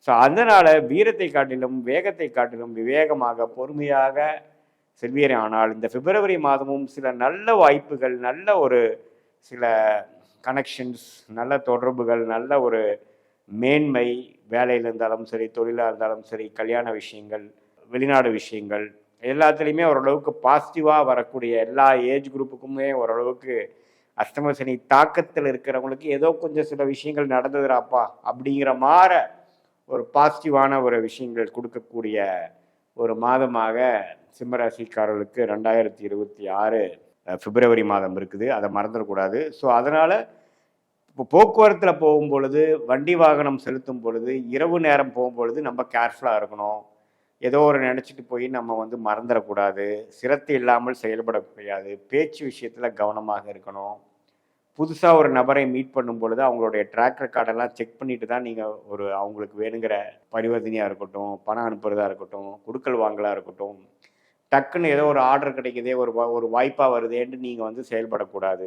So அதனால வீரத்தை காட்டிலும் வேகத்தை காட்டிலும் விவேகமாக பொறுமையாக செல்வீரே. ஆனால் இந்த பிப்ரவரி மாதமும் சில நல்ல வாய்ப்புகள், நல்ல ஒரு சில கனெக்ஷன்ஸ், நல்ல தொடர்புகள், நல்ல ஒரு மேன்மை, வேலையில் இருந்தாலும் சரி, தொழிலாக இருந்தாலும் சரி, கல்யாண விஷயங்கள், வெளிநாடு விஷயங்கள், எல்லாத்துலேயுமே ஓரளவுக்கு பாசிட்டிவாக வரக்கூடிய எல்லா ஏஜ் குரூப்புக்குமே ஓரளவுக்கு அஷ்டம சனி தாக்கத்தில் இருக்கிறவங்களுக்கு ஏதோ கொஞ்சம் சில விஷயங்கள் நடந்ததுராப்பா அப்படிங்கிற மாதிரி ஒரு பாசிட்டிவான ஒரு விஷயங்கள் கொடுக்கக்கூடிய ஒரு மாதமாக சிம்மராசிக்காரர்களுக்கு 2026 பிப்ரவரி மாதம் இருக்குது. அதை மறந்துடக்கூடாது. ஸோ அதனால் இப்போ போக்குவரத்தில் போகும்பொழுது, வண்டி வாகனம் செலுத்தும் பொழுது, இரவு நேரம் போகும்பொழுது நம்ம கேர்ஃபுல்லாக இருக்கணும். ஏதோ ஒரு நினச்சிட்டு போய் நம்ம மறந்துடக்கூடாது. சிரத்தை இல்லாமல் செயல்பட முடியாது. பேச்சு விஷயத்தில் கவனமாக இருக்கணும். புதுசாக ஒரு நபரை மீட் பண்ணும் பொழுது அவங்களுடைய ட்ராக் ரெக்கார்டெல்லாம் செக் பண்ணிட்டு தான் நீங்கள் அவங்களுக்கு வேணுங்கிற பரிவர்த்தனையாக இருக்கட்டும், பணம் அனுப்புறதா இருக்கட்டும், கொடுக்கல் வாங்கலாக இருக்கட்டும், டக்குன்னு ஏதோ ஒரு ஆர்டர் கிடைக்குதே, ஒரு வாய்ப்பாக வருதேன்ட்டு நீங்கள் செயல்படக்கூடாது.